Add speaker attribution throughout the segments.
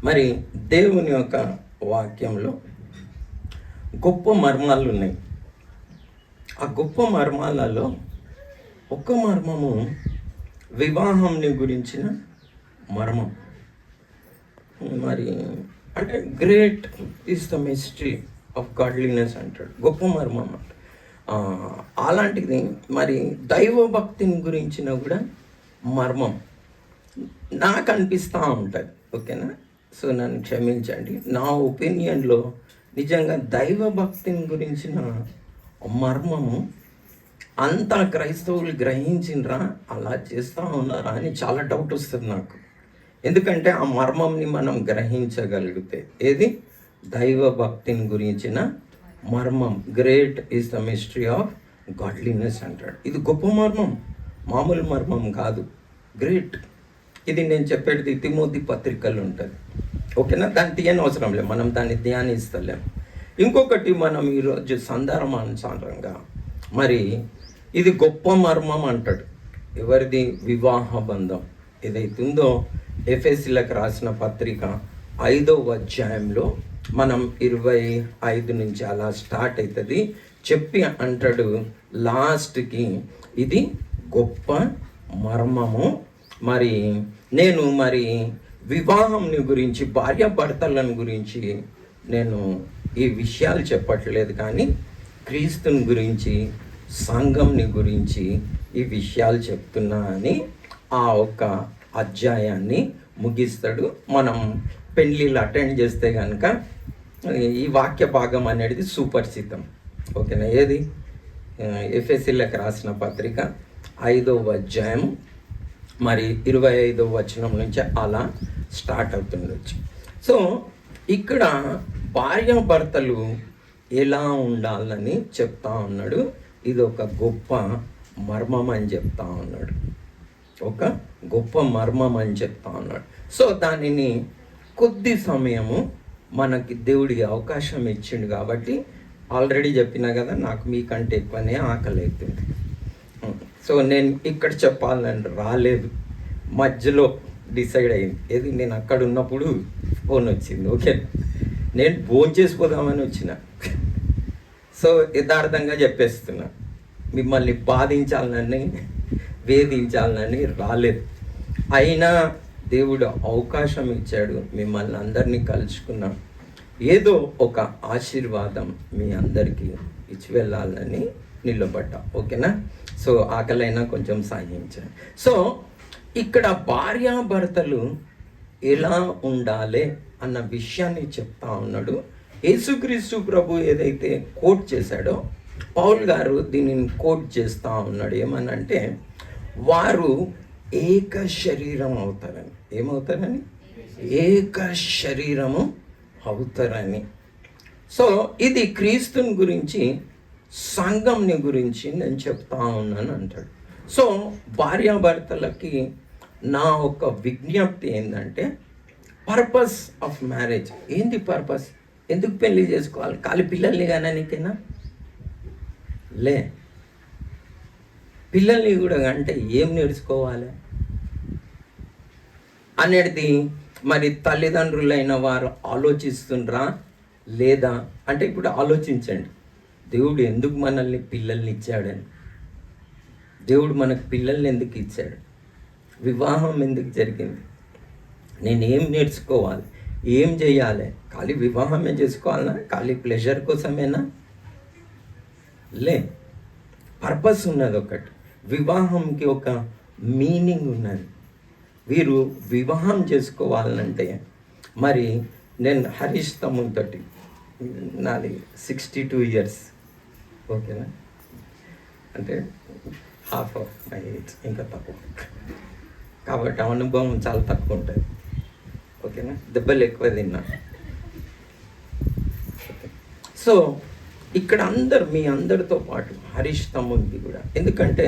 Speaker 1: మరి దేవుని యొక్క వాక్యంలో గొప్ప మర్మాలు ఉన్నాయి. ఆ గొప్ప మర్మాలలో ఒక మర్మము వివాహంని గురించిన మర్మం. మరి అంటే great is the mystery of godliness అంటాడు, గొప్ప మర్మం అంట. అలాంటిది మరి దైవభక్తిని గురించిన కూడా మర్మం నాకు అనిపిస్తూ ఉంటుంది. ఓకేనా? సో నన్ను క్షమించండి. నా ఒపీనియన్లో నిజంగా దైవభక్తిని గురించిన మర్మము అంతా క్రైస్తవులు గ్రహించినరా, అలా చేస్తూ ఉన్నారా అని చాలా డౌట్ వస్తుంది నాకు. ఎందుకంటే ఆ మర్మంని మనం గ్రహించగలిగితే, ఏది దైవభక్తిని గురించిన మర్మం, great is the mystery of godliness అంటాడు. ఇది గొప్ప మర్మం, మామూలు మర్మం కాదు, గ్రేట్. ఇది నేను చెప్పేది తిమోతి పత్రికలు ఉంటుంది. ఓకేనా? దాన్ని తీయని అవసరం లేదు, మనం దాన్ని ధ్యానిస్తలేం. ఇంకొకటి మనం ఈరోజు సందర్భానుసారంగా మరి ఇది గొప్ప మర్మం అంటాడు. ఎవరిది? వివాహ బంధం ఏదైతే ఉందో ఎఫెసీలకు రాసిన పత్రిక 5వ అధ్యాయంలో మనం 25 నుంచి అలా స్టార్ట్ అవుతుంది. చెప్పి అంటాడు లాస్ట్కి, ఇది గొప్ప మర్మము. మరి నేను వివాహంని గురించి, భార్యాభర్తలను గురించి నేను ఈ విషయాలు చెప్పట్లేదు, కానీ క్రీస్తుని గురించి, సంఘంని గురించి ఈ విషయాలు చెప్తున్నా అని ఆ ఒక్క అధ్యాయాన్ని ముగిస్తాడు. మనం పెళ్ళిళ్ళు అటెండ్ చేస్తే కనుక ఈ వాక్య భాగం అనేది సుపరిచితం. ఓకేనా? ఏది? ఎఫెసీలకు రాసిన పత్రిక 5వ అధ్యాయం మరి 25వ వచనం నుంచి అలా స్టార్ట్ అవుతుండొచ్చు. సో ఇక్కడ భార్యాభర్తలు ఎలా ఉండాలని చెప్తా ఉన్నాడు. ఇది ఒక గొప్ప మర్మం అని చెప్తా ఉన్నాడు, ఒక గొప్ప మర్మం అని చెప్తా ఉన్నాడు. సో దానిని కొద్ది సమయము మనకి దేవుడికి అవకాశం ఇచ్చిండు కాబట్టి, ఆల్రెడీ చెప్పినా కదా, నాకు మీకంటే ఎక్కువనే ఆకలి అవుతుంది. సో నేను ఇక్కడ చెప్పాలని రాలేదు, మధ్యలో డిసైడ్ అయింది. ఏది? నేను అక్కడ ఉన్నప్పుడు ఫోన్ వచ్చింది. ఓకే, నేను ఫోన్ చేసిపోదామని వచ్చిన. సో యథార్థంగా చెప్పేస్తున్నా, మిమ్మల్ని బాధించాలని, వేధించాలని రాలేదు. అయినా దేవుడు అవకాశం ఇచ్చాడు, మిమ్మల్ని అందరినీ కలుసుకున్నాం. ఏదో ఒక ఆశీర్వాదం మీ అందరికీ ఇచ్చి వెళ్ళాలని నిలబడ్డా. ఓకేనా? సో ఆకలైనా కొంచెం సాయించాను. సో ఇక్కడ భార్యాభర్తలు ఎలా ఉండాలి అన్న విషయాన్ని చెప్తా ఉన్నాడు. యేసుక్రీస్తు ప్రభు ఏదైతే కోట్ చేశాడో, పౌల్ గారు దీనిని కోట్ చేస్తూ ఉన్నాడు. ఏమనంటే, వారు ఏక శరీరం అవుతారని. ఏమవుతారని? ఏక శరీరము అవుతారని. సో ఇది క్రీస్తుని గురించి, సంఘంని గురించి నేను చెప్తా ఉన్నాను అంటాడు. సో భార్యాభర్తలకి నా ఒక విజ్ఞప్తి ఏంటంటే, పర్పస్ ఆఫ్ మ్యారేజ్ ఏంటి? పర్పస్ ఎందుకు పెళ్లి చేసుకోవాలి? ఖాళీ పిల్లల్ని కానీకేనా? లే, పిల్లల్ని కూడా అంటే ఏం నేర్చుకోవాలి అనేది మరి తల్లిదండ్రులైన వారు ఆలోచిస్తుండ్రా లేదా అంటే, ఇప్పుడు ఆలోచించండి, దేవుడు ఎందుకు మనల్ని పిల్లల్ని ఇచ్చాడని, దేవుడు మనకు పిల్లల్ని ఎందుకు ఇచ్చాడు, వివాహం ఎందుకు జరిగింది, నేనేం నేర్చుకోవాలి, ఏం చేయాలి? ఖాళీ వివాహమే చేసుకోవాలనా? ఖాళీ ప్లెజర్ కోసమేనా? లే, పర్పస్ ఉన్నది ఒకటి. వివాహంకి ఒక మీనింగ్ ఉన్నది. వీరు వివాహం చేసుకోవాలంటే, మరి నేను హరీష్ తమ్మునితోటి, నాది 62 years. ఓకేనా? అంటే హాఫ్ ఆఫ్ మై ఏజ్, ఇంకా తక్కువ, కాబట్టి అనుభవం చాలా తక్కువ ఉంటుంది. ఓకేనా? దెబ్బలు ఎక్కువ తిన్నా. సో ఇక్కడ మీ అందరితో పాటు హరీష్ తమ్ముడికి కూడా, ఎందుకంటే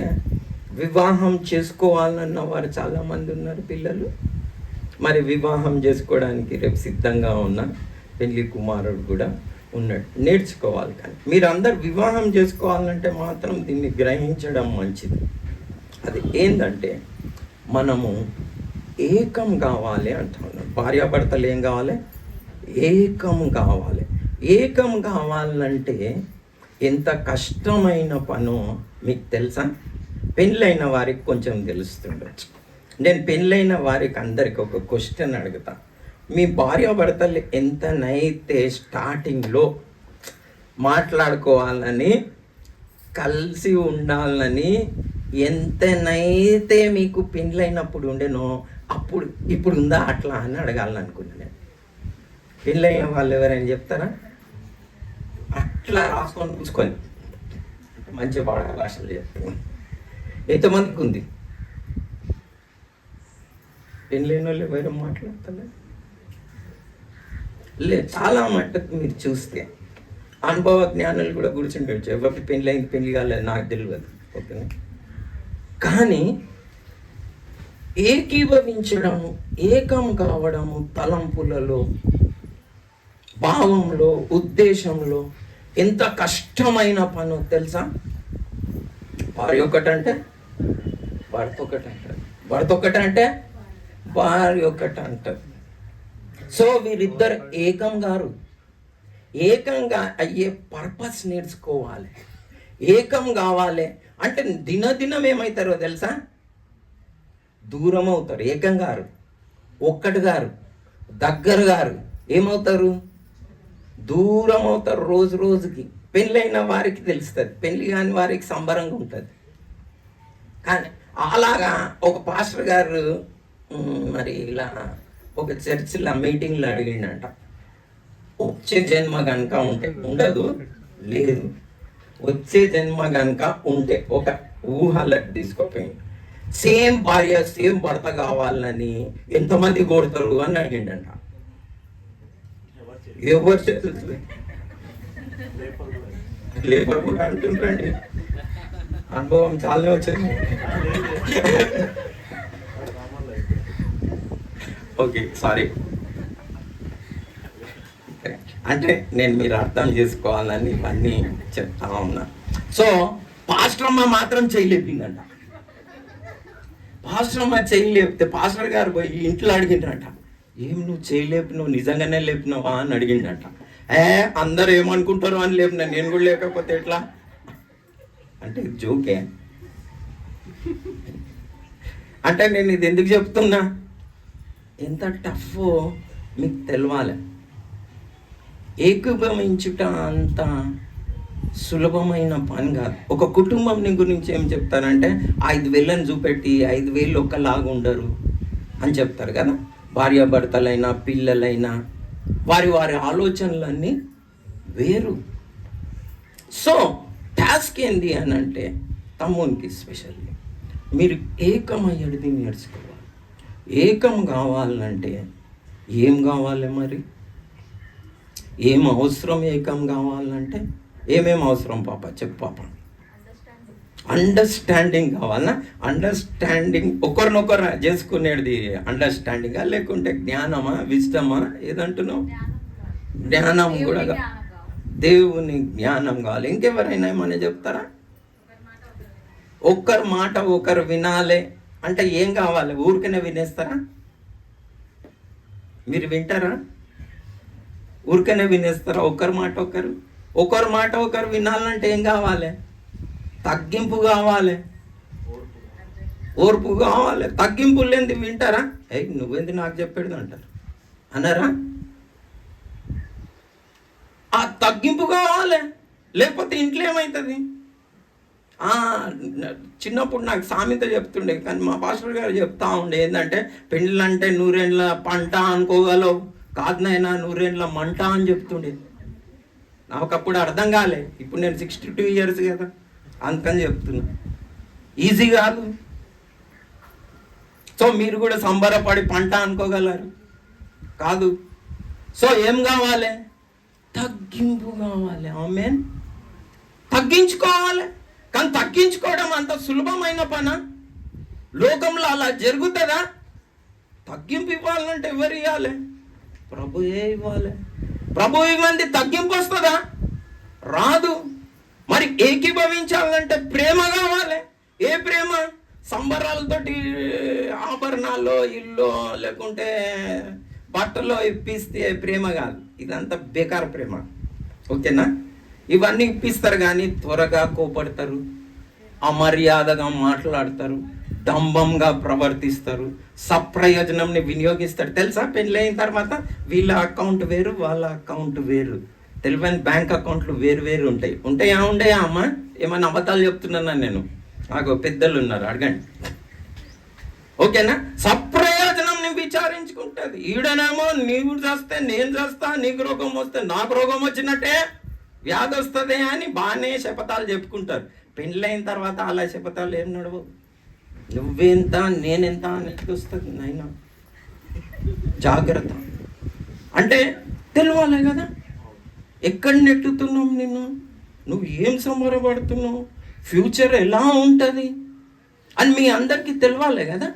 Speaker 1: వివాహం చేసుకోవాలన్న వారు చాలామంది ఉన్నారు పిల్లలు. మరి వివాహం చేసుకోవడానికి రేపు సిద్ధంగా ఉన్న పెళ్లి కుమారుడు కూడా ఉన్నాడు, నేర్చుకోవాలి. కానీ మీరు అందరు వివాహం చేసుకోవాలంటే మాత్రం దీన్ని గ్రహించడం మంచిది. అది ఏంటంటే, మనము ఏకం కావాలి అంటున్నాడు. భార్యాభర్తలు ఏం కావాలి? ఏకం కావాలి. ఏకం కావాలంటే ఎంత కష్టమైన పనో మీకు తెలుసా? పెళ్ళైన వారికి కొంచెం తెలుస్తుండొచ్చు. నేను పెళ్ళైన వారికి అందరికి ఒక క్వశ్చన్ అడుగుతా. మీ భార్యాభర్తలు ఎంతనైతే స్టార్టింగ్లో మాట్లాడుకోవాలని, కలిసి ఉండాలని ఎంతనైతే మీకు పెళ్ళైనప్పుడు ఉండేనో అప్పుడు ఇప్పుడు ఉందా అట్లా అని అడగాలని నేను. పెళ్ళైన వాళ్ళు ఎవరైనా చెప్తారా? అట్లా రాసుకొని పూసుకొని మంచి భాషలు చెప్తాను. ఎంతమందికి ఉంది? పెళ్ళైన వాళ్ళు ఎవరు మాట్లాడతారు? లేదు. చాలా మట్టుకు మీరు చూస్తే అనుభవ జ్ఞానాలు కూడా కూర్చుండొచ్చు. ఎవరికి పెళ్ళైంది పెళ్ళి కాలేదు నాకు తెలియదు, ఓకేనా? కానీ ఏకీభవించడము, ఏకం కావడము తలంపులలో, భావంలో, ఉద్దేశంలో ఎంత కష్టమైన పనో తెలుసా? భార్య ఒకటంటే భర్త ఒకటంటారు, భర్త ఒకటంటే భార్య ఒకటి అంటారు. సో వీరిద్దరు ఏకం గారు. ఏకంగా అయ్యే పర్పస్ నేర్చుకోవాలి. ఏకం కావాలి అంటే దినదినం ఏమవుతారో తెలుసా? దూరం అవుతారు. ఏకం గారు, ఒక్కటి గారు, దగ్గర గారు ఏమవుతారు? దూరం అవుతారు రోజు రోజుకి. పెళ్ళైన వారికి తెలుస్తుంది, పెళ్ళి కాని వారికి సంబరంగా ఉంటుంది. కానీ అలాగా ఒక పాస్టర్ గారు మరి ఇలా ఒక చర్చిలో మీటింగ్లో అడిగిండంట, వచ్చే జన్మ కనుక ఉంటే, ఉండదు లేదు, వచ్చే జన్మ కనుక ఉంటే ఒక ఊహలకు తీసుకోపోయి సేమ్ భార్య సేమ్ భర్త కావాలని ఎంతమంది కోరుతారు అని అడిగిండంట. ఎవరు చేస్తుంది? లేబర్ కూడా అంటుండండి. అనుభవం చాలా వచ్చింది. Okay, sorry. అంటే నేను మీరు అర్థం చేసుకోవాలని ఇవన్నీ చెప్తా ఉన్నా. సో పాస్టర్ అమ్మ మాత్రం చేయలేపిందంట. పాస్టర్ అమ్మ చేయలేపితే పాస్టర్ గారు పోయి ఇంట్లో అడిగిండ్రంట, ఏం నువ్వు చేయలేపు, నువ్వు నిజంగానే లేపినావా అని అడిగిండంట. అందరు ఏమనుకుంటారు అని లేపినా, నేను కూడా లేకపోతే ఎట్లా అంటే జోకే. అంటే నేను ఇది ఎందుకు చెప్తున్నా, ఎంత టఫ్ మీకు తెలవాలి. ఏకీభవించుట అంత సులభమైన పని కాదు. ఒక కుటుంబం గురించి ఏం చెప్తారంటే 5,000 చూపెట్టి 5,000 ఒకలాగా ఉండరు అని చెప్తారు కదా. భార్యాభర్తలైనా పిల్లలైనా వారి వారి ఆలోచనలన్నీ వేరు. సో టాస్క్ ఏంది అని అంటే తమ్మునికి స్పెషల్లీ మీరు ఏకమయ్యేది నేర్చుకోవాలి. ఏకం కావాలంటే ఏం కావాలి మరి? ఏం అవసరం? ఏకం కావాలంటే ఏమేమి అవసరం పాప చెప్పు పాప. అండర్స్టాండింగ్ కావాలన్నా? అండర్స్టాండింగ్ ఒకరినొకరు చేసుకునేది అండర్స్టాండింగా లేకుంటే జ్ఞానమా, విజ్డమా? ఏదంటున్నావు? జ్ఞానం కూడా, దేవుని జ్ఞానం కావాలి. ఇంకెవరైనా ఏమని చెప్తారా? ఒక్కరి మాట ఒకరు వినాలి అంటే ఏం కావాలి? ఊరికనే వినేస్తారా? మీరు వింటారా? ఊరికనే వినేస్తారా? ఒకరి మాట ఒకరు వినాలంటే ఏం కావాలి? తగ్గింపు కావాలి, ఓర్పు కావాలి. తగ్గింపు లేనిది వింటారా? నువ్వేంది నాకు చెప్పేది అంటారు, అన్నారా? ఆ తగ్గింపు కావాలి, లేకపోతే ఇంట్లో ఏమవుతుంది? చిన్నప్పుడు నాకు సామెత చెప్తుండే, కానీ మా పాస్టర్ గారు చెప్తా ఉండే ఏంటంటే, పెళ్ళంటే 100 ఏళ్ళ పంట అనుకోగలవు, కాదు నాయనా 100 ఏళ్ళ మంట అని చెప్తుండే. నాకు అప్పుడు అర్థం కాలే. ఇప్పుడు నేను 62 ఇయర్స్ కదా, అందుకని చెప్తున్నా. ఈజీ కాదు. సో మీరు కూడా సంబరపడి పంట అనుకోగలరు కాదు. సో ఏం కావాలి? తగ్గింపు కావాలి. ఆమేన్. తగ్గించుకోవాలి. కానీ తగ్గించుకోవడం అంత సులభమైన పనా? లోకంలో అలా జరుగుతుందా? తగ్గింపు ఇవ్వాలంటే ఎవరు ఇవ్వాలి? ప్రభుయే ఇవ్వాలి. ప్రభు ఇవ్వండి, తగ్గింపు వస్తుందా? రాదు. మరి ఏకీభవించాలంటే ప్రేమ కావాలి. ఏ ప్రేమ? సంబరాలతోటి ఆభరణాల్లో ఇల్లు లేకుంటే బట్టలో ఇప్పిస్తే ప్రేమ కాదు, ఇదంతా బేకార్ ప్రేమ. ఓకేనా? ఇవన్నీ ఇప్పిస్తారు కానీ త్వరగా కోపడతారు, అమర్యాదగా మాట్లాడతారు, డంబంగా ప్రవర్తిస్తారు, సప్రయోజనంని వినియోగిస్తారు. తెలుసా? పెళ్ళైన తర్వాత వీళ్ళ అకౌంట్ వేరు, వాళ్ళ అకౌంట్ వేరు, తెలివైన బ్యాంక్ అకౌంట్లు వేరు వేరు ఉంటాయి. ఉండయా అమ్మ? ఏమన్నా అబద్ధాలు చెప్తున్నానా నేను? నాకు పెద్దలు ఉన్నారు, అడగండి. ఓకేనా? సప్రయోజనం విచారించుకుంటుంది. ఈడనేమో నీవు చేస్తే నేను చేస్తా, నీకు రోగం వస్తే నాకు రోగం వచ్చినట్టే, వ్యాధి వస్తుంది అని బాగానే శపథాలు చెప్పుకుంటారు. పెళ్ళైన తర్వాత అలా శపథాలు ఏం నడవవు. నువ్వెంత నేనెంత అనేది వస్తుంది నాయన. జాగ్రత్త. అంటే తెలియాలి కదా ఎక్కడ నెట్టుతున్నాం నిన్ను, నువ్వు ఏం సంబరపడుతున్నావు, ఫ్యూచర్ ఎలా ఉంటుంది అని మీ అందరికీ తెలియాలి కదా.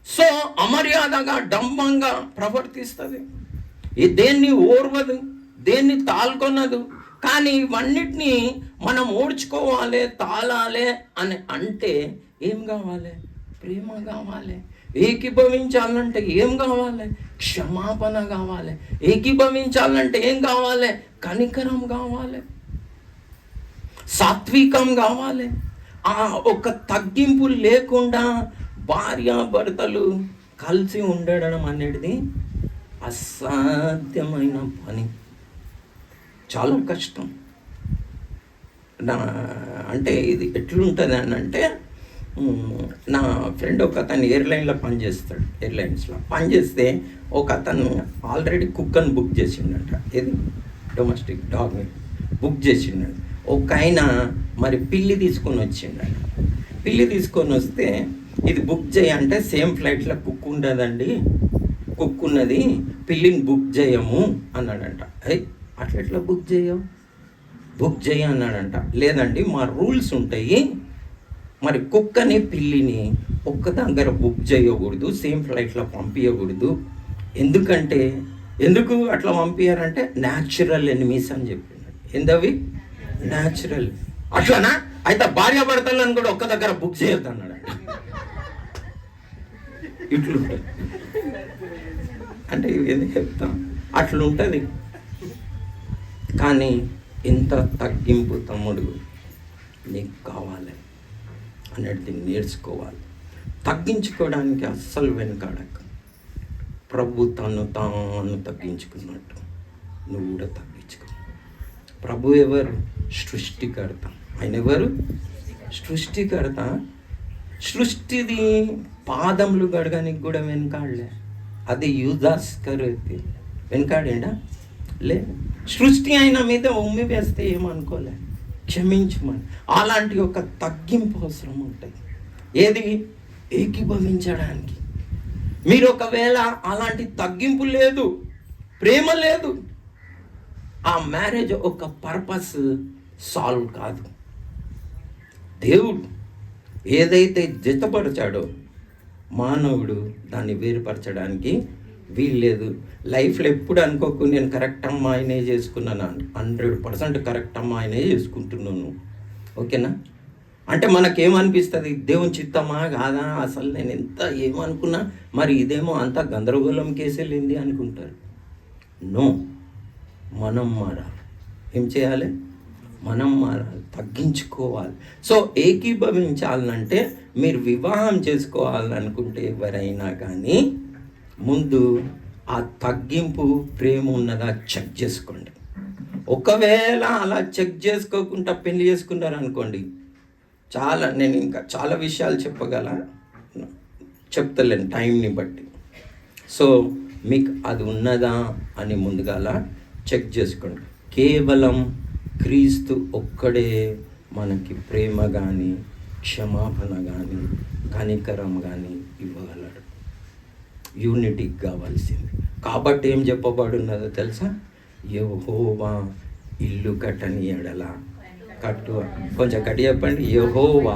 Speaker 1: సో అమర్యాదగా డంబంగా ప్రవర్తిస్తుంది, దేన్ని ఓర్వదు, దేన్ని తాల్కొనదు. కానీ ఇవన్నిటినీ మనం ఓడ్చుకోవాలి, తాళాలి అని అంటే ఏం కావాలి? ప్రేమ కావాలి. ఏకీభవించాలంటే ఏం కావాలి? క్షమాపణ కావాలి. ఏకీభవించాలంటే ఏం కావాలి? కనికరం కావాలి, సాత్వికం కావాలి. ఆ ఒక తగ్గింపు లేకుండా భార్యాభర్తలు కలిసి ఉండడం అనేది అసాధ్యమైన పని, చాలా కష్టం. అంటే ఇది ఎట్లుంటుంది అని అంటే, నా ఫ్రెండ్ ఒక అతను ఎయిర్లైన్స్లో పనిచేస్తే ఒక అతను ఆల్రెడీ కుక్కను బుక్ చేసిండట. ఏది డొమెస్టిక్ డాగ్ని బుక్ చేసిండట. ఒక ఆయన మరి పిల్లి తీసుకొని వచ్చిండట. పిల్లి తీసుకొని వస్తే ఇది బుక్ చేయంటే సేమ్ ఫ్లైట్లో కుక్ ఉండదండి, కుక్ ఉన్నది, పిల్లిని బుక్ చేయము అన్నాడంట. అట్లా ఎట్లా బుక్ చేయవు? బుక్ చేయ అన్నాడంట. లేదండి మా రూల్స్ ఉంటాయి, మరి కుక్కని పిల్లిని ఒక్క దగ్గర బుక్ చేయకూడదు, సేమ్ ఫ్లైట్లో పంపించకూడదు. ఎందుకు అట్లా పంపించారంటే న్యాచురల్ ఎనిమీస్ అని చెప్పినాడు. ఏందవి? న్యాచురల్. అట్లానా? అయితే భార్యాభర్తలను కూడా ఒక్క దగ్గర బుక్ చేయొద్దు అన్నాడు. ఇట్లుంటుంది అంటే ఎందుకు చెప్తాం, అట్లుంటుంది. కానీ ఇంత తగ్గింపు తమ్ముడు నీకు కావాలి అనేది నేర్చుకోవాలి. తగ్గించుకోవడానికి అస్సలు వెనకాడక. ప్రభు తాను తగ్గించుకున్నట్టు నువ్వు కూడా తగ్గించుకో. ప్రభు ఎవరు? సృష్టికర్త. ఆయన ఎవరు? సృష్టికర్త. సృష్టిది పాదములు గడగడానికి కూడా వెనకాడలే. అది యూదాస్ కరోతి వెనకాడిండా? లే. సృష్టి ఆయన మీద ఉమ్మి వేస్తే ఏమనుకోలే, క్షమించమని. అలాంటి ఒక తగ్గింపు అవసరం ఉంటుంది. ఏది? ఏకీభవించడానికి. మీరు ఒకవేళ అలాంటి తగ్గింపు లేదు, ప్రేమ లేదు, ఆ మ్యారేజ్ ఒక పర్పస్ సాల్వ్ కాదు. దేవుడు ఏదైతే జతపరచాడో మానవుడు దాన్ని వేరుపరచడానికి వీల్లేదు. లైఫ్లో ఎప్పుడు అనుకోకు నేను కరెక్ట్ అమ్మాయినే చేసుకున్నాను, 100% కరెక్ట్ అమ్మాయినే చేసుకుంటున్నాను. ఓకేనా? అంటే మనకేమనిపిస్తుంది, దేవుని చిత్తమా కాదా, అసలు నేను ఎంత ఏమనుకున్నా మరి ఇదేమో అంత గందరగోళం కేసేళ్ళింది అనుకుంటారు. నో, మనం మారాలి. ఏం చేయాలి? మనం మారాలి, తగ్గించుకోవాలి. సో ఏకీభవించాలంటే మీరు వివాహం చేసుకోవాలనుకుంటే ఎవరైనా కానీ ముందు ఆ తగ్గింపు ప్రేమ ఉన్నదా చెక్ చేసుకోండి. ఒకవేళ అలా చెక్ చేసుకోకుండా పెళ్లి చేసుకున్నారు అనుకోండి, నేను ఇంకా చాలా విషయాలు చెప్తలేను టైంని బట్టి. సో మీకు అది ఉన్నదా అని ముందుగాల చెక్ చేసుకోండి. కేవలం క్రీస్తు ఒక్కడే మనకి ప్రేమ కానీ, క్షమాపణ కానీ, కనికరం కానీ ఇవ్వగలడు. యూనిటీ కావాల్సింది. కాబట్టి ఏం చెప్పబడున్నదో తెలుసా? యెహోవా ఇల్లు కట్టని ఎడల కొంచెం గట్టి చెప్పండి. యెహోవా,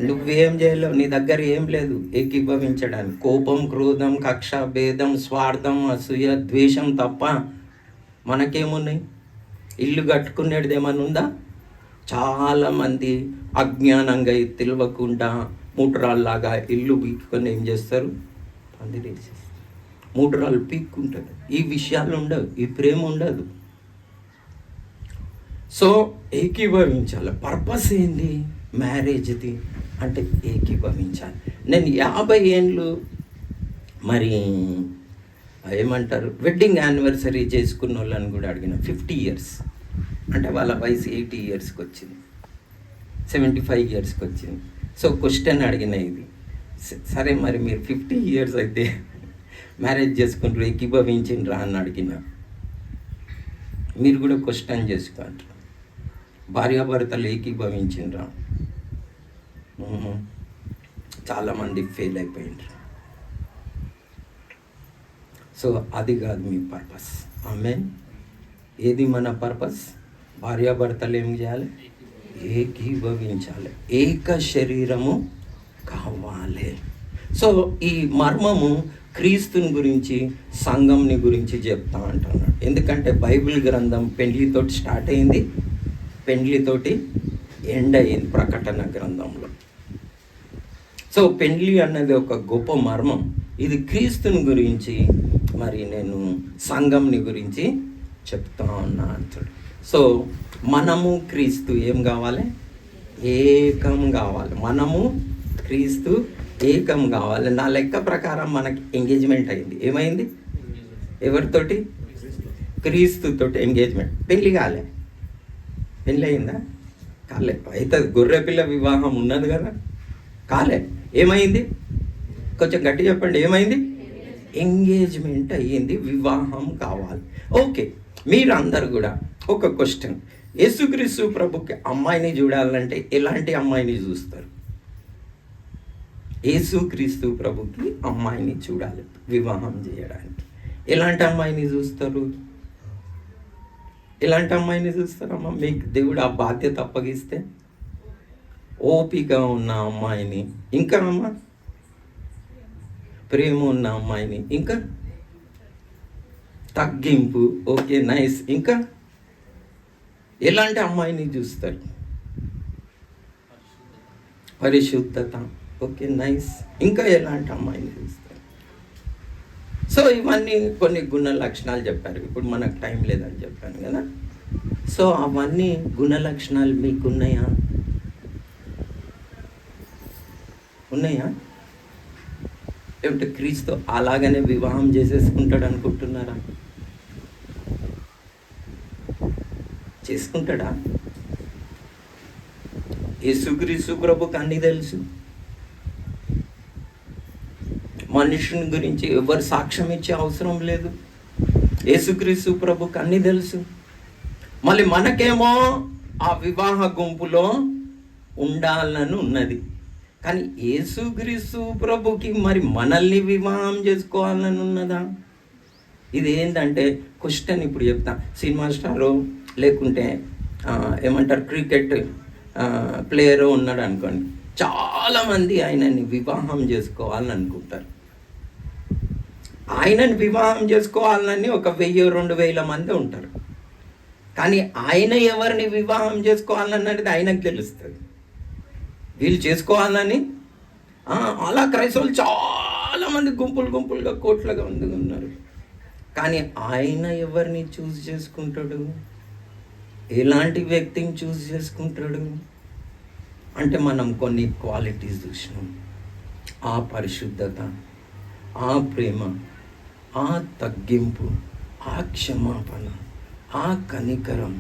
Speaker 1: నువ్వేం చేయలేవు, నీ దగ్గర ఏం లేదు ఏకీభవించడానికి. కోపం, క్రోధం, కక్ష, భేదం, స్వార్థం, అసూయ, ద్వేషం తప్ప మనకేమున్నాయి? ఇల్లు కట్టుకునేది ఏమన్నా ఉందా? చాలామంది అజ్ఞానంగా తెలియకుండా మూటరాల్లాగా ఇల్లు పీక్కొని ఏం చేస్తారు, పందిరేసేస్తారు. మూటరాలు పీక్కుంటారు. ఈ విషయాలు ఉండవు, ఈ ప్రేమ ఉండదు. సో ఏకీభవించాలి. పర్పస్ ఏంది మ్యారేజ్ది అంటే ఏకీభవించాలి. నేను 50 ఏళ్ళు మరి ఏమంటారు వెడ్డింగ్ యానివర్సరీ చేసుకున్న వాళ్ళని కూడా అడిగిన. 50 ఇయర్స్ అంటే వాళ్ళ వయసు 80 ఇయర్స్కి వచ్చింది, 75 ఇయర్స్కి వచ్చింది. సో క్వశ్చన్ అడిగిన ఇది, సరే మరి మీరు 50 ఇయర్స్ అయితే మ్యారేజ్ చేసుకుంటారు, ఏకీభవించిండ్రా అని అడిగిన. మీరు కూడా క్వశ్చన్ చేసుకోండి, భార్యాభర్తలు ఏకీభవించిండ్రా? చాలామంది ఫెయిల్ అయిపోయిండ్రు. సో అది కాదు మీ పర్పస్. ఆమేన్. ఏది మన పర్పస్? భార్యాభర్తలు ఏం చేయాలి? ఏకీభవించాలి, ఏక శరీరము కావాలి. సో ఈ మర్మము క్రీస్తుని గురించి, సంఘంని గురించి చెప్తా అంటున్నాడు. ఎందుకంటే బైబిల్ గ్రంథం పెండ్లితోటి స్టార్ట్ అయింది, పెండ్లితోటి ఎండ్ అయింది ప్రకటన గ్రంథంలో. సో పెండ్లి అన్నది ఒక గొప్ప మర్మం. ఇది క్రీస్తుని గురించి, మరి నేను సంఘంని గురించి చెప్తా ఉన్నా అంటాడు. సో మనము క్రీస్తు ఏం కావాలి? ఏకం కావాలి. మనము క్రీస్తు ఏకం కావాలి. నా లెక్క ప్రకారం మనకి ఎంగేజ్మెంట్ అయింది. ఏమైంది? ఎవరితోటి? క్రీస్తుతోటి ఎంగేజ్మెంట్. పెళ్ళి కాలే. పెళ్ళి అయిందా? కాలే. అయితే గొర్రెపిల్ల వివాహం ఉన్నది కదా, కాలే. ఏమైంది? కొంచెం గట్టి చెప్పండి. ఏమైంది? ఎంగేజ్మెంట్ అయ్యింది, వివాహం కావాలి. ఓకే, మీరందరూ కూడా ఒక క్వశ్చన్, యేసుక్రీస్తు ప్రభుకి అమ్మాయిని చూడాలంటే ఎలాంటి అమ్మాయిని చూస్తారు? యేసుక్రీస్తు ప్రభుకి అమ్మాయిని చూడాలి వివాహం చేయడానికి. ఎలాంటి అమ్మాయిని చూస్తారు? ఎలాంటి అమ్మాయిని చూస్తారమ్మా? మీకు దేవుడు ఆ బాధ్యత అప్పగిస్తే ఓపిక ఉన్న అమ్మాయిని, ఇంకా అమ్మా ప్రేమ ఉన్న అమ్మాయిని, ఇంకా తగ్గింపు, ఓకే నైస్, ఇంకా ఎలాంటి అమ్మాయిని చూస్తారు? పరిశుద్ధత, ఓకే నైస్, ఇంకా ఎలాంటి అమ్మాయిని చూస్తారు? సో ఇవన్నీ కొన్ని గుణ లక్షణాలు చెప్పారు. ఇప్పుడు మనకు టైం లేదని చెప్పాను కదా. సో అవన్నీ గుణ లక్షణాలు మీకు ఉన్నాయా? ఉన్నాయా? ఏమిటి క్రీస్తు అలాగనే వివాహం చేసేసుకుంటాడు అనుకుంటున్నారా? చేసుకుంటాడా? యేసుక్రీస్తు ప్రభుకి అన్నీ తెలుసు. మనుషుని గురించి ఎవరు సాక్ష్యం ఇచ్చే అవసరం లేదు. యేసుక్రీస్తు ప్రభుకి అన్నీ తెలుసు. మళ్ళీ మనకేమో ఆ వివాహ గుంపులో ఉండాలని ఉన్నది. కానీ యేసుక్రీస్తు ప్రభుకి మరి మనల్ని వివాహం చేసుకోవాలని ఉన్నదా? ఇది ఏంటంటే క్వశ్చన్ ఇప్పుడు చెప్తా. సినిమా స్టారు లేకుంటే ఏమంటారు క్రికెట్ ప్లేయరు ఉన్నాడు అనుకోండి, చాలామంది ఆయనని వివాహం చేసుకోవాలని అనుకుంటారు. ఆయనని వివాహం చేసుకోవాలని ఒక 1000-2000 మంది ఉంటారు. కానీ ఆయన ఎవరిని వివాహం చేసుకోవాలన్నది ఆయనకు తెలుస్తుంది. వీళ్ళు చేసుకోవాలని అలా క్రైస్తవులు చాలామంది గుంపులుగా కోట్లుగా మంది ఉన్నారు. కానీ ఆయన ఎవరిని చూస్ చేసుకుంటాడు? ఎలాంటి వ్యక్తిని చూస్ చేసుకుంటాడు? అంటే మనం కొన్ని క్వాలిటీస్ చూసినాం. ఆ పరిశుద్ధత, ఆ ప్రేమ, ఆ తగ్గింపు, ఆ క్షమాపణ, ఆ కనికరం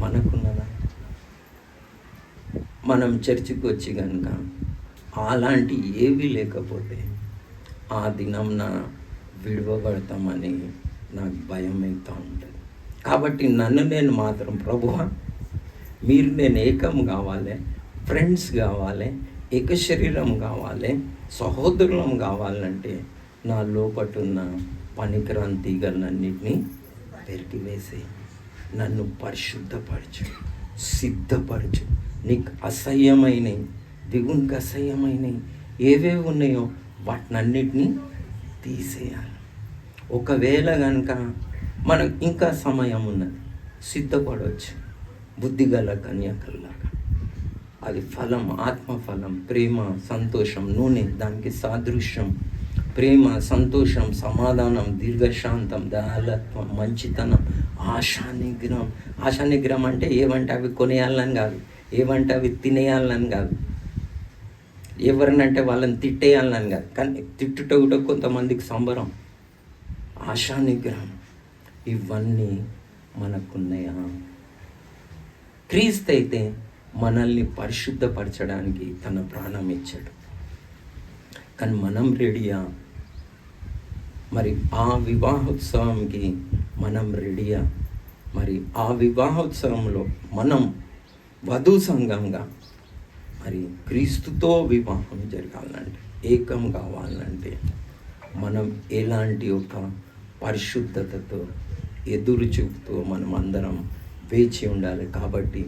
Speaker 1: మనకున్నదా? మనం చర్చికి వచ్చి కనుక అలాంటి ఏవి లేకపోతే ఆ దినంన విడవబడతామని నాకు భయం అవుతూ ఉంటుంది. కాబట్టి నన్ను నేను మాత్రం ప్రభువా మీరు నేను ఏకం కావాలి, ఫ్రెండ్స్ కావాలి, ఏక శరీరం కావాలి, సహోదరులం కావాలంటే నా లోపటున్న పనికిరాని తీగలన్నింటినీ పెరిగివేసే, నన్ను పరిశుద్ధపరచు, సిద్ధపరచు. నీకు అసహ్యమైనవి, దేవునికి అసహ్యమైనవి ఏవేవి ఉన్నాయో వాటినన్నిటినీ తీసేయాలి. ఒకవేళ కనుక మనకు ఇంకా సమయం ఉన్నది, సిద్ధపడవచ్చు, బుద్ధిగల కన్యకల్లాగా. అది ఫలం, ఆత్మఫలం, ప్రేమ, సంతోషం, నూనె దానికి సాదృశ్యం. ప్రేమ, సంతోషం, సమాధానం, దీర్ఘశాంతం, దయాలత్వం, మంచితనం, ఆశానిగ్రహం. ఆశానిగ్రహం అంటే ఏవంటే అవి కొనేయాలని కాదు, ఏవంటే అవి తినేయాలని కాదు, ఎవరినంటే వాళ్ళని తిట్టేయాలని కాదు. కానీ తిట్టుట కూడా కొంతమందికి సంబరం. ఆశానిగ్రహం ఇవన్నీ మనకున్నాయా? క్రీస్తు అయితే మనల్ని పరిశుద్ధపరచడానికి తన ప్రాణం ఇచ్చాడు. కానీ మనం రెడీయా? మరి ఆ వివాహోత్సవంకి మనం రెడీయా? మరి ఆ వివాహోత్సవంలో మనం వధూ సంఘంగా మరి క్రీస్తుతో వివాహం జరగాలంటే, ఏకం కావాలంటే మనం ఎలాంటి ఒక పరిశుద్ధతతో ఎదురు చూపుతూ మనం అందరం వేచి ఉండాలి. కాబట్టి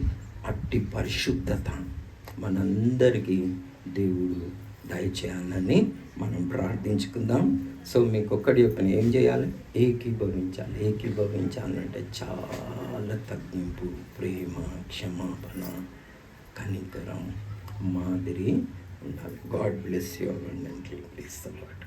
Speaker 1: అట్టి పరిశుద్ధత మనందరికీ దేవుడు దయచేయాలని మనం ప్రార్థించుకుందాం. సో మీకు ఒక్కడి యొక్క ఏం చేయాలి? ఏకీభవించాలి. ఏకీభవించాలంటే చాలా తగ్గింపు, ప్రేమ, క్షమాపణ, కనికరం, మాదిరి ఉండాలి. God bless you abundantly. Please the lord.